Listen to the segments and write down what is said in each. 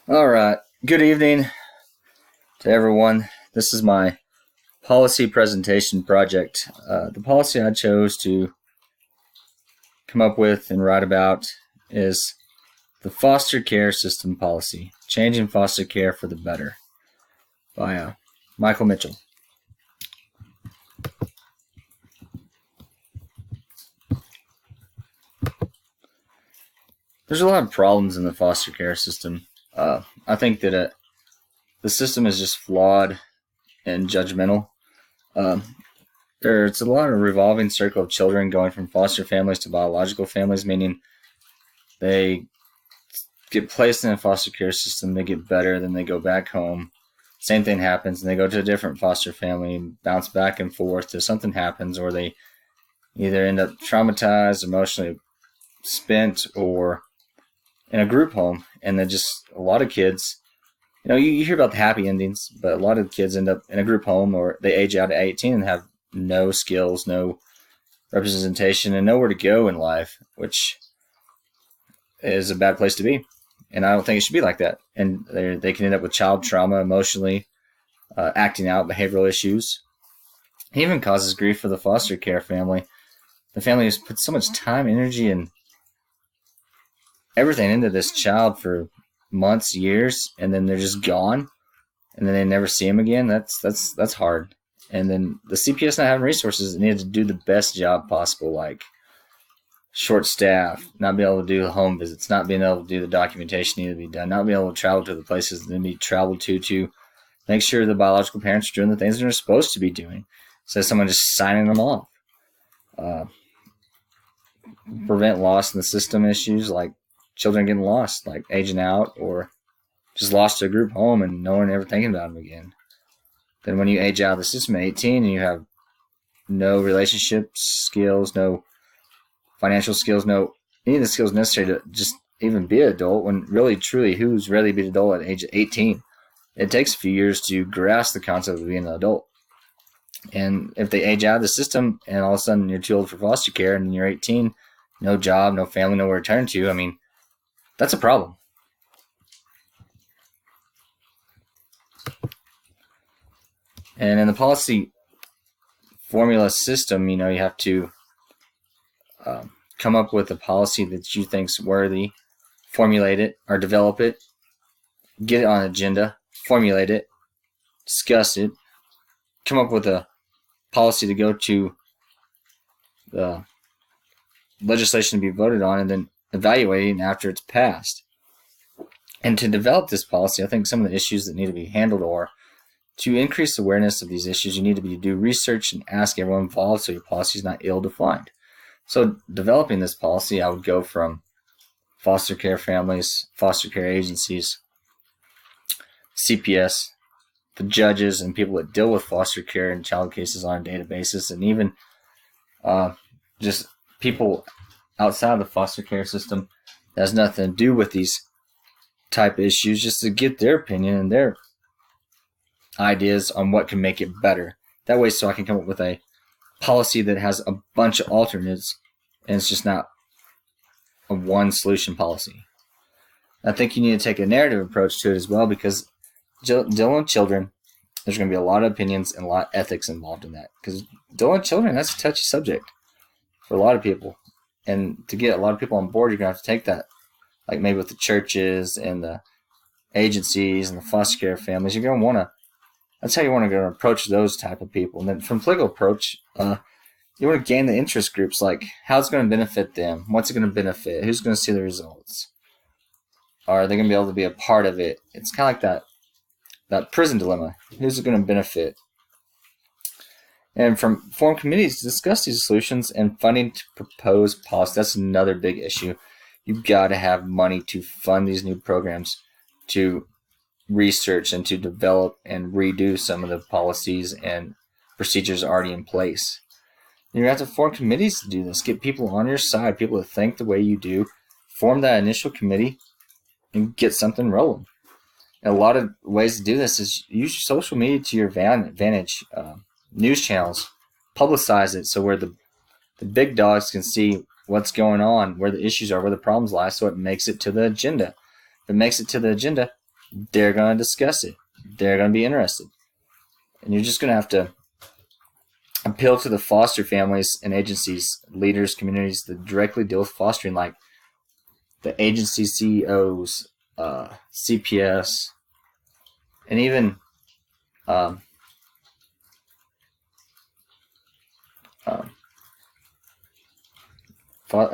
All right. Good evening to everyone. This is my policy presentation project. The policy I chose to come up with and write about is the foster care system policy, changing foster care for the better, by Michael Mitchell. There's a lot of problems in the foster care system. I think that the system is just flawed and judgmental. There's a lot of revolving circle of children going from foster families to biological families, meaning they get placed in a foster care system, they get better, then they go back home. Same thing happens, and they go to a different foster family, bounce back and forth till something happens, or they either end up traumatized, emotionally spent, or in a group home. And then just a lot of kids, you hear about the happy endings, but a lot of kids end up in a group home, or they age out at 18 and have no skills, no representation, and nowhere to go in life, which is a bad place to be. And I don't think it should be like that. And they can end up with child trauma, emotionally acting out, behavioral issues. It even causes grief for the foster care family. The family has put so much time, energy, and everything into this child for months, years, and then they're just gone, and then they never see him again. That's hard. And then the CPS not having resources, they needed to do the best job possible, like short staff, not be able to do the home visits, not being able to do the documentation needed to be done, not being able to travel to the places that need traveled to make sure the biological parents are doing the things they're supposed to be doing. So someone just signing them off. Prevent loss in the system issues, like children getting lost, like aging out, or just lost to a group home and no one ever thinking about them again. Then when you age out of the system at 18 and you have no relationship skills, no financial skills, no any of the skills necessary to just even be an adult, when really, truly, who's ready to be an adult at age 18? It takes a few years to grasp the concept of being an adult. And if they age out of the system and all of a sudden you're too old for foster care and you're 18, no job, no family, nowhere to turn to, I mean, that's a problem. And in the policy formula system, you have to come up with a policy that you think's worthy, formulate it or develop it, get it on an agenda, formulate it, discuss it, come up with a policy to go to the legislation to be voted on, and then evaluating after it's passed. And to develop this policy, I think some of the issues that need to be handled are to increase awareness of these issues, you need to do research and ask everyone involved so your policy is not ill-defined. So developing this policy, I would go from foster care families, foster care agencies, CPS, the judges and people that deal with foster care and child cases on a daily basis, and even just people outside of the foster care system that has nothing to do with these type of issues, just to get their opinion and their ideas on what can make it better. That way, so I can come up with a policy that has a bunch of alternates, and it's just not a one solution policy. I think you need to take a narrative approach to it as well, because dealing with children, there's going to be a lot of opinions and a lot of ethics involved in that. Because dealing with children, that's a touchy subject for a lot of people. And to get a lot of people on board, you're going to have to take that, like maybe with the churches and the agencies and the foster care families. You're going to want to, that's how you want to go approach those type of people. And then from political approach, you want to gain the interest groups, like how it's going to benefit them, what's it going to benefit, who's going to see the results, are they going to be able to be a part of it? It's kind of like that prison dilemma. Who's it going to benefit? And form committees to discuss these solutions and funding to propose policy. That's another big issue. You've got to have money to fund these new programs, to research and to develop and redo some of the policies and procedures already in place. You have to form committees to do this. Get people on your side, people that think the way you do. Form that initial committee and get something rolling. And a lot of ways to do this is use social media to your advantage. News channels, publicize it so where the big dogs can see what's going on, where the issues are, where the problems lie, so it makes it to the agenda. If it makes it to the agenda, they're going to discuss it. They're going to be interested. And you're just going to have to appeal to the foster families and agencies, leaders, communities that directly deal with fostering, like the agency CEOs, CPS, and even our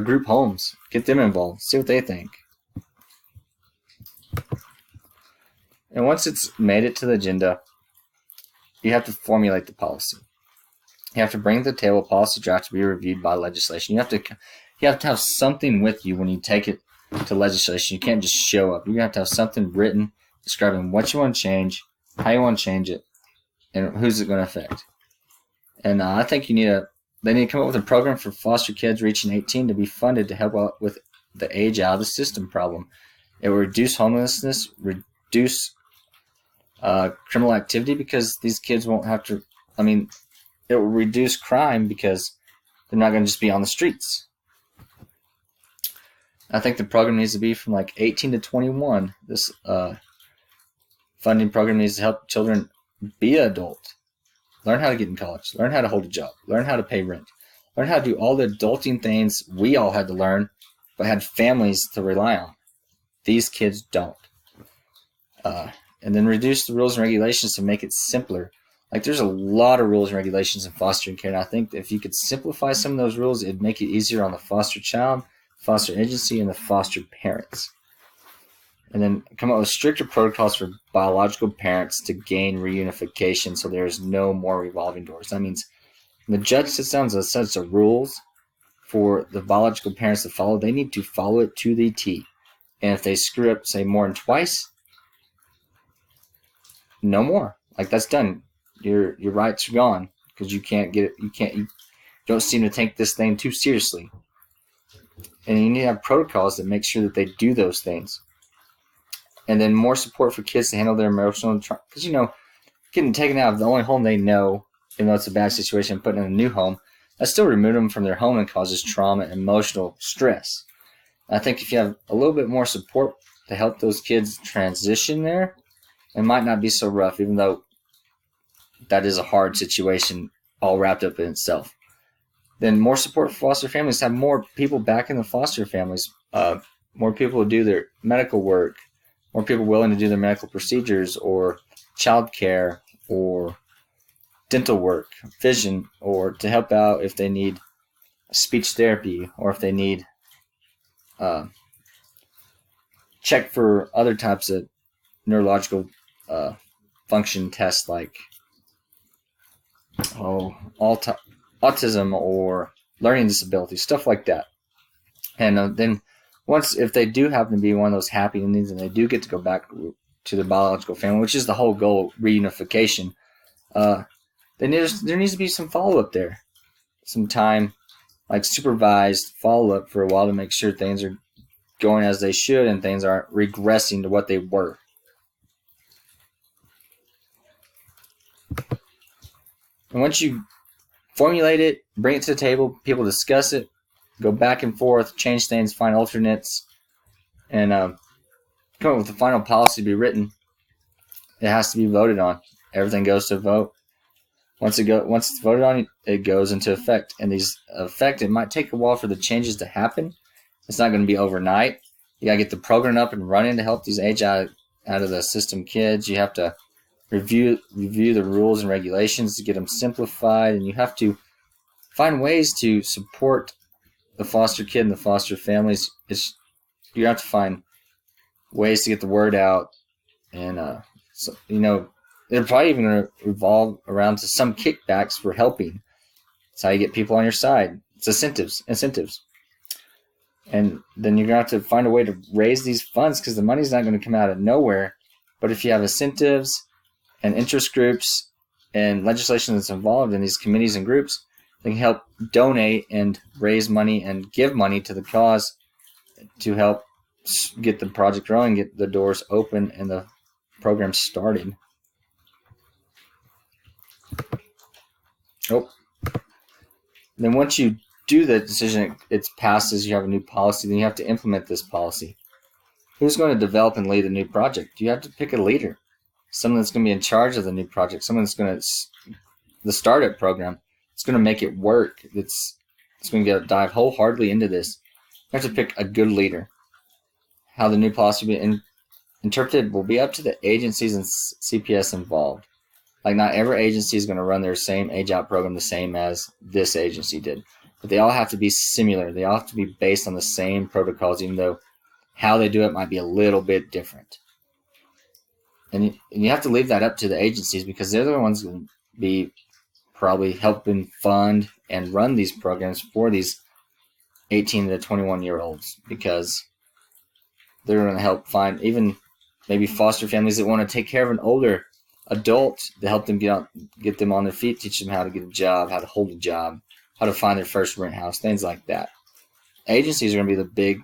group homes. Get them involved. See what they think. And once it's made it to the agenda, you have to formulate the policy. You have to bring to the table a policy draft to be reviewed by legislation. You have to have something with you when you take it to legislation. You can't just show up. You have to have something written describing what you want to change, how you want to change it, and who's it going to affect. And I think they need to come up with a program for foster kids reaching 18 to be funded to help out with the age out of the system problem. It will reduce homelessness, reduce criminal activity, because these kids won't have to, it will reduce crime because they're not going to just be on the streets. I think the program needs to be from like 18 to 21. This funding program needs to help children be an adult, learn how to get in college, learn how to hold a job, learn how to pay rent, learn how to do all the adulting things we all had to learn, but had families to rely on. These kids don't. And then reduce the rules and regulations to make it simpler. Like, there's a lot of rules and regulations in fostering care, and I think if you could simplify some of those rules, it'd make it easier on the foster child, foster agency, and the foster parents. And then come up with stricter protocols for biological parents to gain reunification so there's no more revolving doors. That means when the judge sits down and sets of rules for the biological parents to follow, they need to follow it to the T. And if they screw up, say, more than twice, no more. Like, that's done. Your rights are gone because you don't seem to take this thing too seriously. And you need to have protocols that make sure that they do those things. And then more support for kids to handle their emotional trauma. Because, getting taken out of the only home they know, even though it's a bad situation, putting in a new home, that still removes them from their home and causes trauma and emotional stress. I think if you have a little bit more support to help those kids transition there, it might not be so rough, even though that is a hard situation all wrapped up in itself. Then more support for foster families, have more people back in the foster families, more people who do their medical work, more people willing to do their medical procedures or child care or dental work, vision, or to help out if they need speech therapy or if they need check for other types of neurological function tests like autism or learning disabilities, stuff like that. And then if they do happen to be one of those happy endings and they do get to go back to their biological family, which is the whole goal, reunification, then there needs to be some follow-up there. Some time, like supervised follow-up for a while to make sure things are going as they should and things aren't regressing to what they were. And once you formulate it, bring it to the table, people discuss it, go back and forth, change things, find alternates, and come up with the final policy to be written. It has to be voted on. Everything goes to vote. Once it's voted on, it goes into effect. And it might take a while for the changes to happen. It's not going to be overnight. You got to get the program up and running to help these age out of the system kids. You have to review the rules and regulations to get them simplified, and you have to find ways to support the foster kid and the foster families. You have to find ways to get the word out, and they're probably even going to revolve around to some kickbacks for helping. That's how you get people on your side. It's incentives. And then you're going to have to find a way to raise these funds because the money's not going to come out of nowhere. But if you have incentives and interest groups and legislation that's involved in these committees and groups, they can help donate and raise money and give money to the cause to help get the project growing, get the doors open, and the program started. Then once you do the decision, it's passed as you have a new policy, then you have to implement this policy. Who's going to develop and lead a new project? You have to pick a leader, someone that's going to be in charge of the new project, someone that's going to the startup program. It's going to make it work. It's going to dive wholeheartedly into this. You have to pick a good leader. How the new policy will be interpreted will be up to the agencies and CPS involved. Like, not every agency is going to run their same age-out program the same as this agency did. But they all have to be similar. They all have to be based on the same protocols, even though how they do it might be a little bit different. And you have to leave that up to the agencies, because they're the ones going to be probably helping fund and run these programs for these 18 to 21-year-olds, because they're going to help find even maybe foster families that want to take care of an older adult to help them get them on their feet, teach them how to get a job, how to hold a job, how to find their first rent house, things like that. Agencies are going to be the big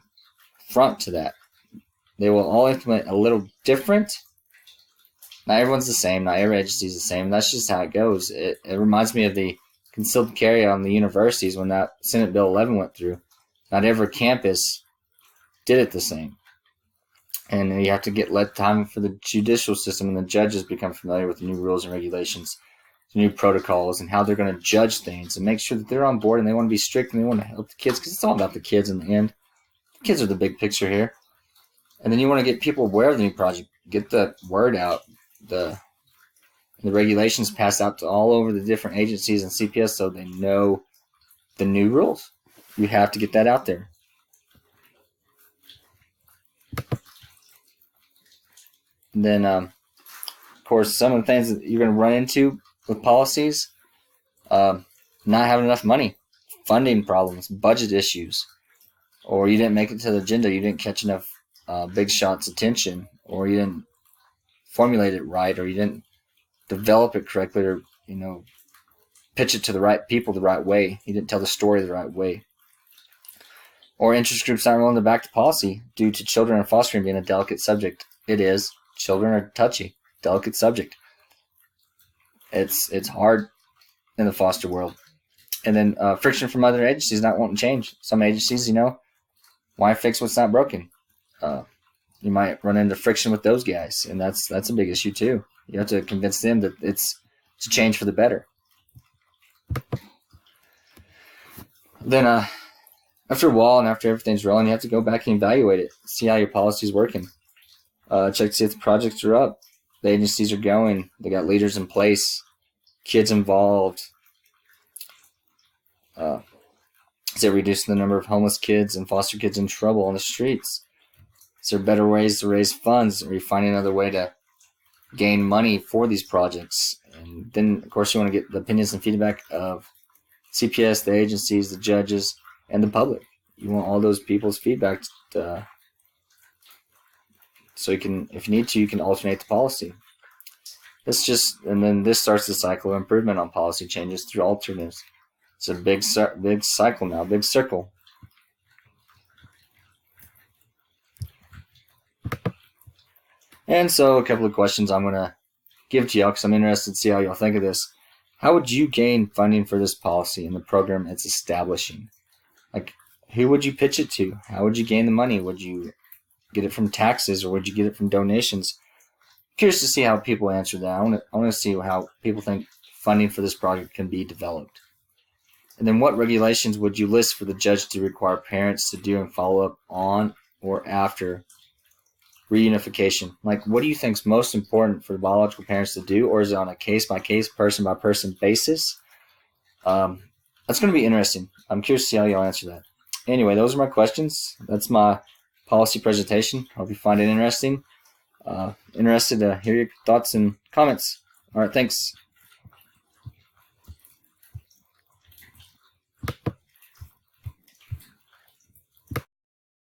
front to that. They will all implement a little different. Not everyone's the same. Not every agency is the same. That's just how it goes. It reminds me of the concealed carry on the universities when that Senate Bill 11 went through. Not every campus did it the same. And you have to let time for the judicial system and the judges become familiar with the new rules and regulations, the new protocols, and how they're going to judge things, and make sure that they're on board and they want to be strict and they want to help the kids, because it's all about the kids in the end. The kids are the big picture here. And then you want to get people aware of the new project, get the word out, the regulations passed out to all over the different agencies and CPS so they know the new rules. You have to get that out there. And then, of course, some of the things that you're going to run into with policies, not having enough money, funding problems, budget issues, or you didn't make it to the agenda, you didn't catch enough big shots' attention, or you didn't formulate it right, or you didn't develop it correctly, or pitch it to the right people the right way. You didn't tell the story the right way. Or interest groups aren't willing to back the policy due to children and fostering being a delicate subject. It is. Children are touchy, delicate subject. It's hard in the foster world. And then friction from other agencies not wanting to change. Some agencies, why fix what's not broken? You might run into friction with those guys, and that's a big issue too. You have to convince them that it's to change for the better. Then after a while and after everything's rolling, you have to go back and evaluate it, see how your policy's working. Check to see if the projects are up, the agencies are going, they got leaders in place, kids involved. Is it reducing the number of homeless kids and foster kids in trouble on the streets? Is there better ways to raise funds? Are you finding another way to gain money for these projects? And then, of course, you want to get the opinions and feedback of CPS, the agencies, the judges, and the public. You want all those people's feedback so you can, if you need to, you can alternate the policy. And then this starts the cycle of improvement on policy changes through alternatives. It's a big cycle now, big circle. And so a couple of questions I'm going to give to y'all because I'm interested to see how y'all think of this. How would you gain funding for this policy and the program it's establishing? Like, who would you pitch it to? How would you gain the money? Would you get it from taxes or would you get it from donations? I'm curious to see how people answer that. I want to see how people think funding for this project can be developed. And then what regulations would you list for the judge to require parents to do and follow up on or after reunification? Like, what do you think is most important for the biological parents to do, or is it on a case-by-case, person-by-person basis? That's going to be interesting. I'm curious to see how y'all answer that. Anyway, those are my questions. That's my policy presentation. Hope you find it interesting. Interested to hear your thoughts and comments. All right, thanks.